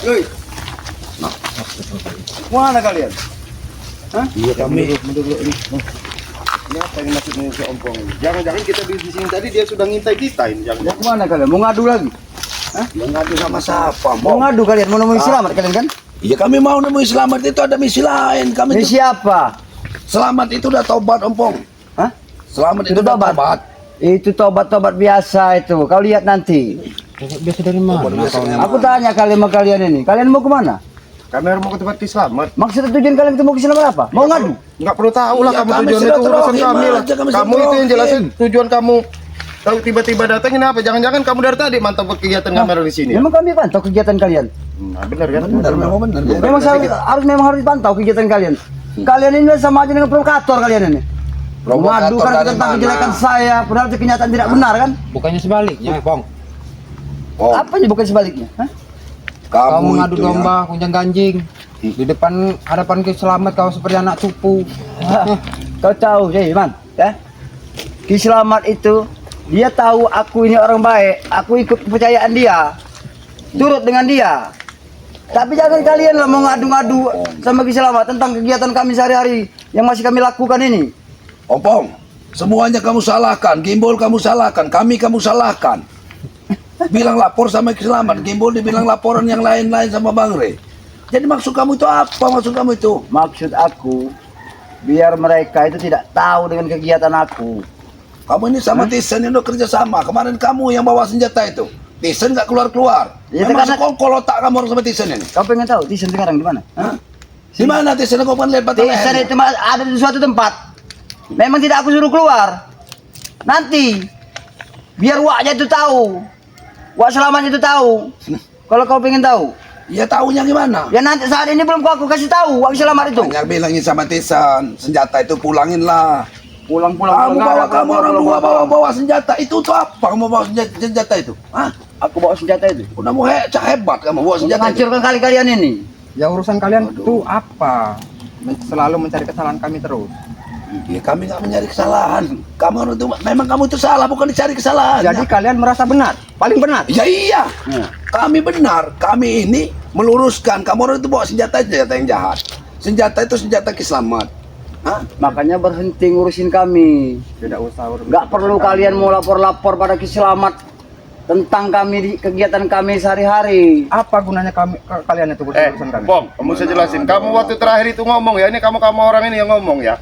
Woi. Mana kalian? Hah? Iya kami. Menurut ini. Kenapa ini maksudnya si Ompong? Jangan-jangan kita di sini tadi dia sudah ngintai kita ini. Jangan. Mau kemana kalian? Mau ngadu lagi? Hah? Yang ngadu sama siapa? Mau ngadu kalian? Mau nemuin Selamat kalian kan? Iya kami mau nemuin Selamat, itu ada misi lain. Kami Ini siapa? Selamat itu udah tobat Ompong. Hah? Selamat itu Itu udah tobat? tobat. Itu tobat-tobat biasa itu. Kau lihat nanti. Biasa dari mana? Aku tanya kalian sama kalian ini. Kalian mau kemana? Kami harus mau ke tempat Ki Selamat. Maksud tujuan kalian ketemu Ki Selamat apa? Mau ngadu? Enggak perlu tahu lah Iya, kamu kami tujuan itu urusan silaturahim kami lah. aja, kami Kamu itu yang silaturahim. jelasin tujuan kamu. Tahu tiba-tiba datangin apa? Jangan-jangan kamu dari tadi mantap kegiatan kamera di sini. Memang kami pantau kegiatan kalian. Nah, benar kan? Benar, memang benar. Memang memang harus dipantau kegiatan kalian. Kalian ini sama aja dengan provokator kalian ini. Provokator Mengadu kan dari tentang mana? kejelekan saya, padahal itu kenyataan tidak benar kan? Bukannya sebaliknya, Pong. Oh, Apanya bukan sebaliknya? Hah? Kamu ngadu itu ya. domba, kunjang ganjing. Di depan hadapan Ki Selamat kau seperti anak cupu. Kau tahu, Man, ya? Ki Selamat itu dia tahu aku ini orang baik, aku ikut kepercayaan dia, turut dengan dia. Tapi jangan kalian lah mau ngadu-ngadu sama Ki Selamat tentang kegiatan kami sehari-hari yang masih kami lakukan ini. Ompong, semuanya kamu salahkan, Gimbal kamu salahkan, kami kamu salahkan. Bilang lapor sama Ki Selamat, Gimbal dibilang laporan yang lain-lain sama Bang Re. Jadi maksud kamu itu apa? Maksud kamu itu? Maksud aku, biar mereka itu tidak tahu dengan kegiatan aku. Kamu ini sama Tisen ini udah kerja sama. Kemarin kamu yang bawa senjata itu. Tisen nggak keluar-keluar. Ya, Memang karena- sekongkol otak kamu orang sama Tisen ini. Kau pengen tahu Tisen sekarang di mana? Hah? Di mana Tisen? Kau kan lihat batang Tisen lehernya. itu ada di suatu tempat. Memang tidak aku suruh keluar. Nanti biar Waknya itu tahu. Wak Selamat itu tahu. Kalau kau pengen tahu, Ya tahunya gimana? ya nanti saat ini belum aku kasih tahu Wak Selamat itu. Banyak bilangin sama Tisen, senjata itu pulangin lah. Pulang-pulang. Kamu orang dua bawa senjata itu tuh apa? Kamu bawa senjata itu? Hah? Aku bawa senjata itu. Udah mau hebat kamu bawa Untuk senjata itu. hancurkan kali kalian ini. Ya urusan kalian tuh apa? Selalu mencari kesalahan kami terus. Ya kami nggak mencari kesalahan. Kamu itu memang kamu itu salah, bukan dicari kesalahan. Jadi kalian merasa benar, paling benar. Ya iya, kami benar. Kami ini meluruskan. Kamu orang itu bawa senjata yang jahat. Senjata itu senjata Ki Selamat. Hah? Makanya berhenti ngurusin kami. Tidak usah urus. Nggak perlu kalian mau lapor-lapor pada Ki Selamat tentang kami di kegiatan kami sehari-hari. Apa gunanya kalian itu urusan kami? Bong, kamu saya jelasin. Kamu waktu terakhir itu ngomong ya, ini kamu orang ini yang ngomong ya.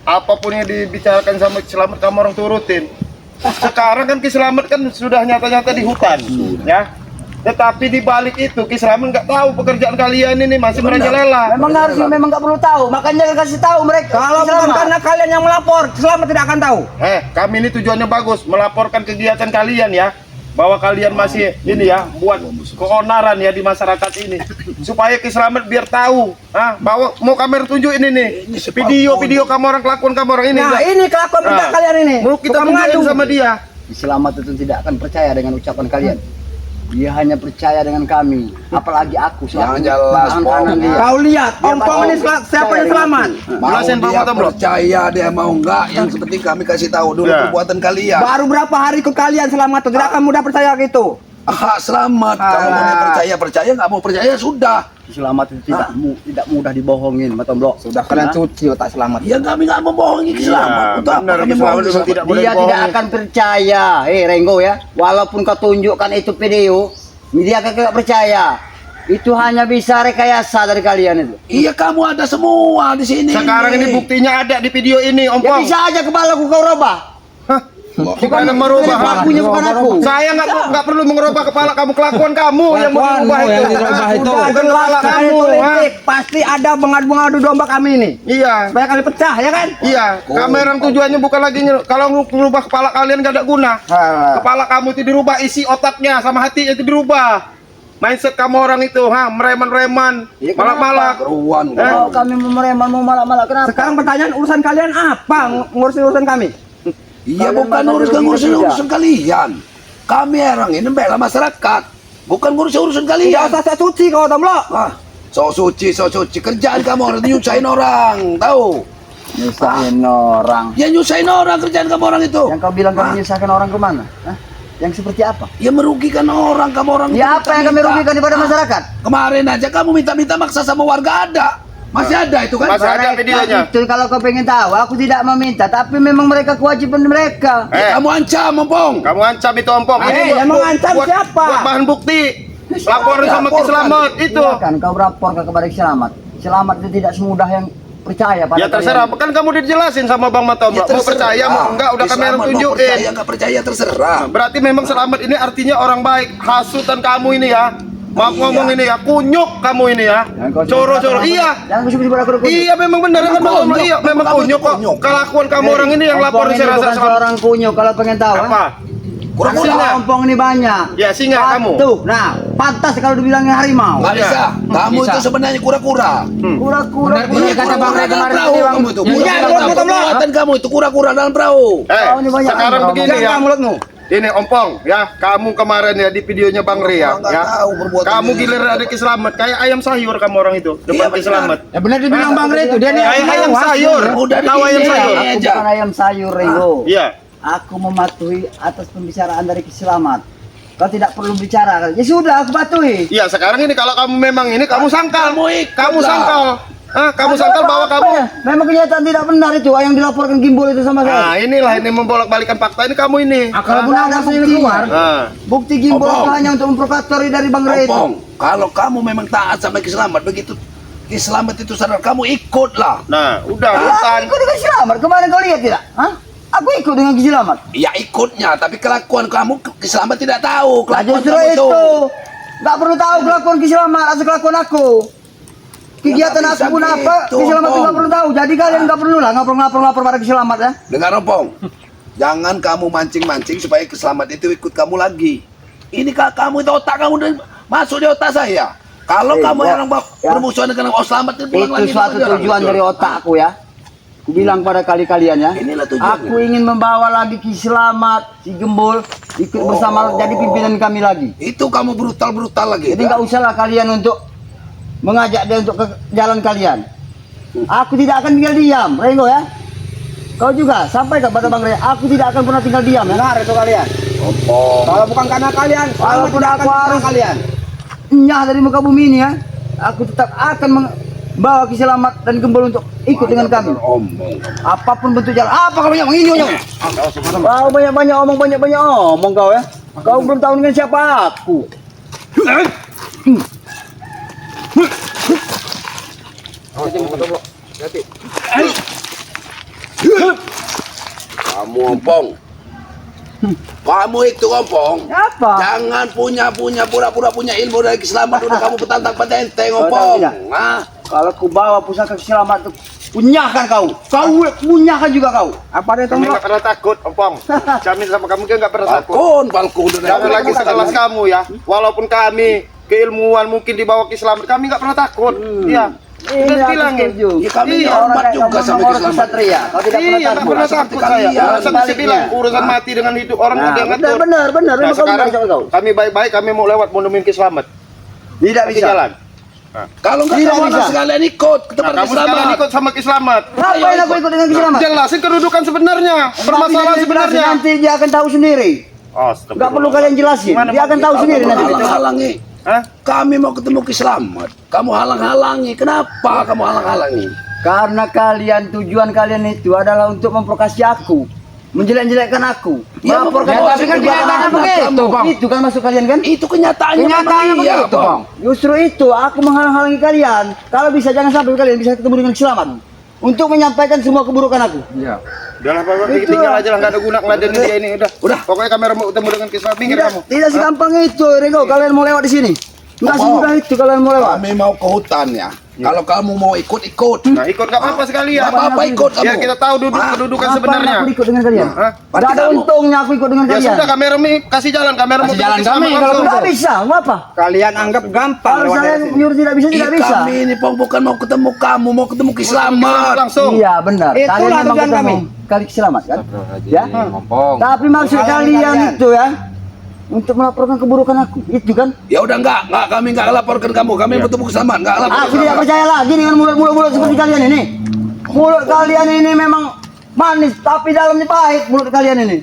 Apapun yang dibicarakan sama Ki Selamat kamu orang turutin. Sekarang kan Ki Selamat kan sudah nyata-nyata di hutan, ya. Tetapi di balik itu Ki Selamat nggak tahu pekerjaan kalian ini masih merajalela. Memang harusnya memang nggak perlu tahu, makanya kasih tahu mereka. Kalau Ki bukan Selamat. karena kalian yang melapor, Selamat tidak akan tahu. Kami ini tujuannya bagus, melaporkan kegiatan kalian ya. Bahwa kalian masih ini ya, buat keonaran ya di masyarakat ini. Supaya Ki Selamat biar tahu, bahwa mau kamera tunjukin ini. Video-video kamu orang, kelakuan kamu orang ini. Nah, ini kelakuan Nah, kalian ini. Mau kita Bukan tunjukin mengadu. sama dia. Ki Selamat itu tidak akan percaya dengan ucapan kalian. Dia hanya percaya dengan kami, apalagi aku Yang selaku jelas, tangan kanan Bong. dia. Kau lihat, Dia Ompong pasti ini siapa yang Selamat? Mau Jelasin, Bang, dia Bang, Bang. percaya dia mau enggak, yang seperti kami kasih tahu dulu Ya. perbuatan kalian. Baru berapa hari ke kalian Selamat tuh tidak akan mudah percaya gitu. Selamat. Kalau mau percaya, nggak mau percaya sudah. Ki Selamat itu tidak mudah dibohongin, Matomblo. Sudah kalian cuci otak Selamat. Ya kami nggak membohongi Ki Selamat. Untuk apa benar, kami Ki Selamat membohongi memang Selamat? tidak boleh Dia dibohongi. tidak akan percaya, Renggo ya. Walaupun kau tunjukkan itu video, dia kagak percaya. Itu hanya bisa rekayasa dari kalian itu. Iya kamu ada semua di sini. Sekarang ini buktinya ada di video ini, Om Ya Pong. bisa aja kepalaku kau robah. Gimana merubah? Pelakunya bukan aku. Saya nggak perlu mengerubah kepala kamu, kelakuan kamu yang mau Kelakuanmu merubah yang itu. dirubah itu. Bukan Jelas kepala kami kamu. politik. Pasti ada mengadu-mengadu domba kami ini. Iya. Supaya kami pecah ya kan? Iya, kamera tujuannya bukan lagi kalau ngerubah kepala kalian gak ada guna. Kepala kamu itu dirubah, isi otaknya sama hatinya itu dirubah. Mindset kamu orang itu, mereman-reman, Iya, kenapa? malak-malak. Keruan. Kalau kami mau mereman, mau malak-malak, kenapa? Sekarang pertanyaan urusan kalian apa? Ngurusin urusan kami? Iya Kalian bukan bakal urusan rugi juga. urusan kalian. Kami orang ini membela masyarakat. Bukan urusan Tidak kalian. usah suci kau Tomblo. So suci kerjaan kamu orang itu nyusahin orang, tahu? Nyusahin orang. Ya nyusahin orang kerjaan kamu orang itu. Yang kau bilang kau menyusahkan orang kemana? Hah? Yang seperti apa? Ya merugikan orang, kamu orang. Ya apa yang kami minta-minta. rugikan kepada masyarakat? Kemarin aja kamu minta-minta maksa sama warga ada. Masih ada itu kan? Masih ada videonya. Itu kalau kau pengen tahu, aku tidak meminta, tapi memang mereka kewajiban mereka. Ya, kamu ancam, Ompong. Kamu ancam itu Ompong. yang mengancam siapa? Buat bahan bukti. Laporan sama Ki Slamet itu. Iya kan, kau lapor kepada Ki Slamet. Selamat itu tidak semudah yang percaya pada Ya terserah, kalian. kan kamu dijelasin sama Bang Matombak. Mau percaya mau enggak udah kamera Selamat mau tunjukin. percaya enggak percaya terserah. Berarti memang Selamat ini artinya orang baik. Hasutan kamu ini ya. Maaf Iya. ngomong ini ya, kunyuk kamu ini ya. Jangan kau Coro-coro. sebut- Iya. Jangan kau sebut-sebut aku kunyuk. Iya memang benar kan Bang Matombak. Iya memang Kamu kunyuk kok. kunyuk. Kelakuan kamu orang ini yang lapor Ompong di ini Serasa bukan Selamat. seorang kunyuk kalau pengen tahu. Apa? Kurang-kurang. Singa. Ompong ini banyak. Ya singa kamu. Tuh, nah, pantas kalau dibilangnya harimau. Nggak Iya. bisa. Kamu Bisa. itu sebenarnya kura-kura. Kura-kura. Iya, kata Bang Ray kemarin perahu tadi, Bang. kamu itu. Ya, Kura-kura ya, dalam mulutmu. perbuatan kamu itu kura-kura dalam perahu. Oh, ini banyak Sekarang orang begini ya. mulutmu. Ini Ompong ya, kamu kemarin ya di videonya Bang Ria Orang nggak ya. tahu perbuatan Kamu dia. gilir ada Ki Slamet kayak ayam sayur kamu orang itu Iya, depan Ki benar. Slamet. Ya benar dibilang Bang Ray itu, dia nih Kayak ayam sayur. Udah Tahu ayam digini. sayur. Aku aja. bukan ayam sayur, Ringo. Iya. Aku mematuhi atas pembicaraan dari Ki Slamet. Kau tidak perlu bicara. Ya sudah, aku patuhi. Iya, sekarang ini kalau kamu memang ini kamu sangkal. Kamu ikut Kamu lah. sangkal. Ah, kamu sangkal bahwa Apa kamu ya? Memang kenyataan tidak benar itu yang dilaporkan Gimbol itu sama Nah, saya. inilah ini membolak-balikan fakta ini kamu ini. Kalau Karena ada bukti bukti keluar, Nah, Bukti Gimbol Ompong. itu hanya untuk memprovokatori dari Bang Ray itu. Ompong, kalau kamu memang taat sama Ki Slamet begitu Ki Slamet itu sadar kamu ikutlah. nah, udah Aku hutan. ikut dengan Ki Slamet. Kemarin kau lihat tidak? Hah? Aku ikut dengan Ki Slamet. Ya ikutnya, tapi kelakuan kamu Ki Slamet tidak tahu. Nah, Kelakuan justru kamu itu. Nggak perlu tahu kelakuan Ki Slamet atau kelakuan aku. Kegiatan nggak aku bisa pun apa, gitu, Ki Slamet itu Ompong. nggak perlu tahu. Jadi kalian nggak perlu lah ngapor-ngapor pada Ki Slamet ya. Dengar Ompong, jangan kamu mancing-mancing supaya Ki Slamet itu ikut kamu lagi. Ini kamu itu otak kamu udah masuk di otak saya. Kalau kamu ya, yang ya. bermusuhan dengan Oh Slamet itu pulang lagi. Itu suatu sama dia orang. tujuan dari otakku ya. Aku bilang pada kalian ya. Inilah tujuannya. Aku ingin membawa lagi Ki Slamet, si Gembul ikut bersama jadi pimpinan kami lagi. Itu kamu brutal-brutal lagi. Jadi nggak usahlah kalian untuk mengajak dia untuk ke jalan kalian. Aku tidak akan tinggal diam, Rengo ya. Kau juga sampai kepada Bang Ray, aku tidak akan pernah tinggal diam ya. benar itu kalian. Ompong. Kalau bukan karena kalian, Walaupun tidak aku akan harus tentang kalian. nyah dari muka bumi ini ya, aku tetap akan membawa Ki Slamet dan Gembul untuk ikut dengan kami. Ompong. Apapun bentuk jalan. Apa kau banyak ini banyak? Kau banyak-banyak omong, banyak-banyak omong kau ya. Kau belum tahu dengan siapa aku. Kamu Ompong. Kamu itu Ompong. Apa? Jangan punya pura-pura punya ilmu dari Ki Slamet udah kamu petantang petenteng Kau tahu Ompong. tidak? Nah, Kalau ku bawa pusaka Ki Slamet itu punyahkan kau. Kau punyahkan juga kau. Apa ada Kami tombol? nggak pernah takut, Ompong. Jamin sama kamu kita nggak pernah takut. Falcon udah Jangan lagi sekelas kamu ya. Walaupun kami keilmuan mungkin di bawah Ki Slamet, kami nggak pernah takut. Iya. Udah aku bilangin. setuju. Ya, kami Iya, hormat kayak juga kamu sama Ki orang Slamet. kesatria. Kau tidak pernah Iya, nggak takut. pernah seperti takut saya. kalian. Urusan bisa Sebaliknya. bilang urusan mati dengan hidup orang Nah, udah ngatur. benar. Nah, Memang kau sekarang benar sama kau. kami baik-baik, kami mau lewat mau nemuin Ki Slamet. Tidak Kasih bisa. jalan. Kalau enggak Tidak kamu bisa. harus sekalian ikut ke Nah, tempat Ki kamu sekarang Slamet. ikut sama Ki Slamet. Ngapain aku ikut dengan Ki Slamet? Jelasin kedudukan sebenarnya, permasalahan sebenarnya. Nanti dia akan tahu sendiri. Nggak perlu kalian jelasin. Gimana, Dia akan tahu Kamu sendiri nanti. halang-halangi. Hah? Kami mau ketemu Ki Slamet. Kamu halang-halangi. Kenapa kamu halang-halangi? Karena tujuan kalian itu adalah untuk memprovokasi aku, menjelek-jelekkan aku, Ya, melaporkan ya, aku tapi kan ke kenyataannya bahan. begitu, Bang. Itu kan masuk kalian kan? Itu kenyataannya Kenyataannya memang iya, begitu, Bang. Bang. Justru itu aku menghalang-halangi kalian. Kalau bisa jangan sampai kalian bisa ketemu dengan Slamet untuk menyampaikan semua keburukan aku. Iya. Udahlah Pak, Itu tinggal lah. aja lah, nggak ada guna ngeladenin dia ini. Udah. Pokoknya kamera mau ketemu dengan Ki Slamet, minggir kamu. Tidak segampang itu, Ringo. Kalian mau lewat di sini. Nggak Oh. semudah itu kalian mau lewat. Kami mau ke hutan ya. Kalau kamu mau ikut, ikut. Nah, ikut nggak apa-apa sekalian. Nggak apa-apa ikut kamu. Biar kita tahu kedudukan Ngapain sebenarnya. aku ikut dengan kalian? Hah? Nggak ada Kamu- untungnya aku ikut dengan Ya kalian. sudah, kamera mi kasih jalan, kamera mau Kasih jalan ketemu Ki kami Slamet kalau langsung. Nggak bisa, ngapa? Kalian anggap gampang Kalau lewat saya dari sini. nyuruh tidak bisa, tidak bisa. Kami ini Pong bukan mau ketemu kamu, mau ketemu Ki Slamet. Langsung. Iya benar. Itulah Kalian memang tujuan ketemu kami. kali Slamet kan? Ya. Ngomong. Tapi maksud Menghalangi kalian itu ya untuk melaporkan keburukan aku, itu kan? Ya udah enggak, kami enggak laporkan kamu. Kami mau ketemu Ki Slamet, enggak laporkan. Aku tidak percaya lagi dengan mulut seperti kalian ini. Mulut kalian ini memang manis, tapi dalamnya pahit mulut kalian ini.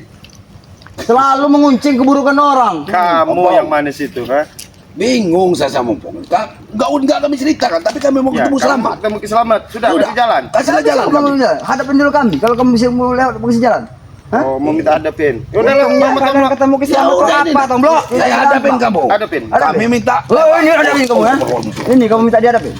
Selalu menguncing keburukan orang. Kamu yang manis itu, ha? Bingung saya sama Ompong. Enggak kami ceritakan, tapi kami mau ketemu Selamat. Ketemu Selamat. Sudah, kasih jalan. Kasihlah jalan. Kamu hadapin dulu kami. Kalau kamu bisa mau lewat kasih jalan. Hah? Oh, mau minta hadapin. Yaudah lah, Kalian ketemu ke Selamat udah, apa, ini. Tomblok? Saya hadapin kamu. Hadapin. Kami minta. Oh, ini hadapin kamu ya. Ini kamu minta dihadapin.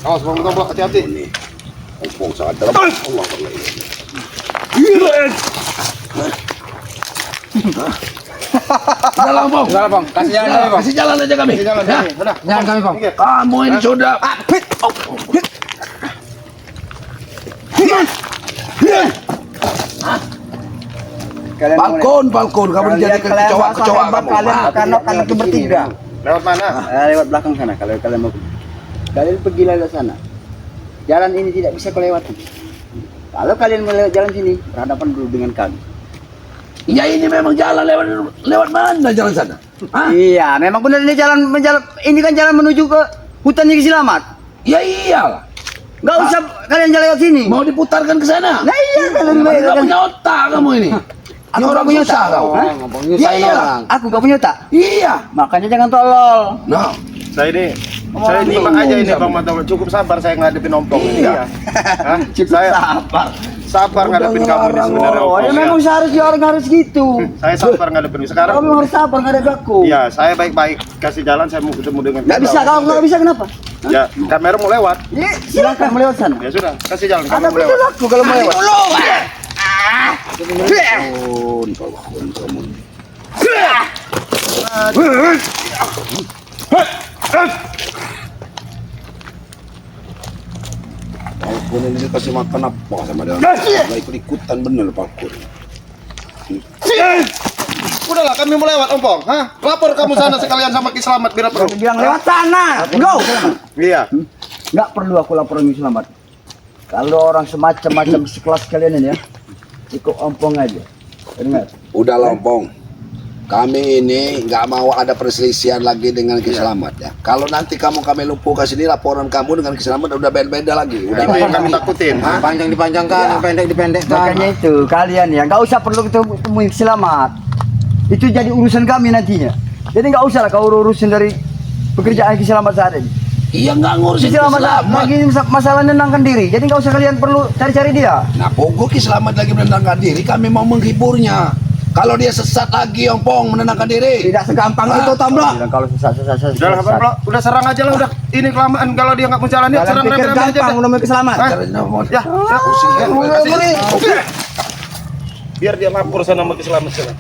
Awas, Bang Tomblok, hati-hati. Ompong sangat dalam. Allah. Udah lah, Ompong. Udah lah, Bang. Kasih jalan kami, Bang. Kasih jalan aja kami. Kasih jalan, Ya. sini. Udah. Jalan kami, Bang. Kamu ini sudah. Balkon. Kamu jadi kecoa kamu. Kalian itu bertiga. Lewat mana? Lewat belakang sana kalau kalian mau. Kalian pergi lewat sana. Jalan ini tidak bisa kau lewati. Kalau kalian mau lewat jalan sini, berhadapan dulu dengan kami. Ya ini memang jalan lewat mana jalan sana? Hah? Iya, memang benar ini jalan ini kan jalan menuju ke hutan Nyai Selamat. Ya iyalah. Enggak usah kalian jalan lewat sini. Mau diputarkan ke sana? Nah iya kalian Nggak punya otak kamu ini. Ini orang punya otak kau. Hah? Iya iyalah. Aku gak punya otak. Iya. Makanya jangan tolol. Nah, Saya nyimak aja ini Bang Tomblok. Cukup sabar saya ngadepin Ompong ini. Iya. Hah? Saya sabar Udah ngadepin kamu ini ngelarang sebenarnya Oh, Ompong. ya memang seharusnya orang harus gitu. Saya sabar ngadepin sekarang. Kamu harus sabar ngadep aku. Iya, saya baik-baik kasih jalan, saya mau ketemu dengan Nggak bisa, kalau nggak bisa kenapa? Ya, kamera mau lewat. Ya, silakan melewat sana. Ya sudah, kasih jalan. Ada Kamu mau lewat. betul aku kalau mau lewat. balkon kamu. Balkon ini dikasih makan apa sama dia? Nggak ikut-ikutan bener balkon. Udahlah, kami mau lewat Ompong. Hah? Lapor kamu sana sekalian sama Ki Selamat biar perlu. Bilang lewat sana. Go. Iya. Nggak perlu aku laporan Nyai Selamat. Kalau orang semacam sekelas kalian ini ya, cukup Ompong aja. Dengar. Udah Ompong. Kami ini nggak mau ada perselisihan lagi dengan Ki Selamat ya. Kalau nanti kami lumpuh ke sini, laporan kamu dengan Ki Selamat udah beda lagi. Udah Itu yang kami takutin. Hah? Panjang dipanjangkan, yang pendek dipendekkan. Makanya itu kalian ya nggak usah perlu ketemu Nyai Selamat. Itu jadi urusan kami nantinya. Jadi nggak usah lah kau urusin dari pekerjaan Ki Selamat saat ini. Iya nggak ngurusin Ki Selamat lagi masalah menenangkan diri. Jadi nggak usah kalian perlu cari-cari dia. Nah, pokok Ki Selamat lagi menenangkan diri, kami mau menghiburnya. Kalau dia sesat lagi, Ompong, menenangkan diri. Tidak segampang itu Tomblok. Kalau sesat. Udah lah, Bang. Udah serang aja lah udah. Ini kelamaan kalau dia nggak mau jalan ya, serang pikir rame-rame aja. gampang dah. udah mau keselamat. Hah? Ya, pusing kan. Biar dia lapor sana sama Ki Selamat sana.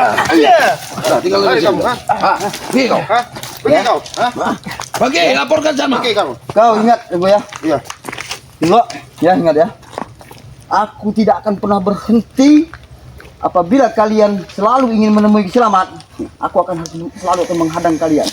Nah, tinggal Lari di kamu, sini. hah? Nih kau. Hah? Pergi kau. Hah? Bagi, laporkan sama. Pergi kamu. Kau ingat Ibu ya? Iya. Ibu, ya ingat ya. Aku tidak akan pernah berhenti apabila kalian selalu ingin menemui Selamat. Aku akan selalu akan menghadang kalian.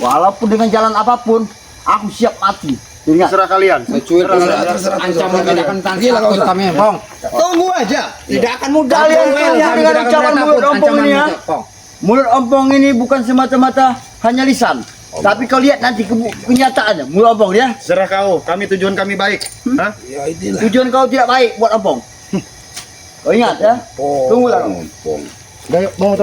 Walaupun dengan jalan apapun, aku siap mati. Ingat. Terserah kalian. Secuil ancaman tidak akan takut kami, Bang. Tunggu aja. Tidak akan mudah. Kalian Kami dengan tidak ucapan akan mulut takut ompong ini ya. ancaman, Bang. Mulut ompong ini bukan semata-mata hanya lisan. Tapi kau lihat nanti kenyataannya. Mulut ompong ya. Serah kau. Tujuan kami baik. Hah? Ya, inilah. Tujuan kau tidak baik buat ompong. Kau ingat ya. Tunggulah. Ompong. Udah, yuk, Bang,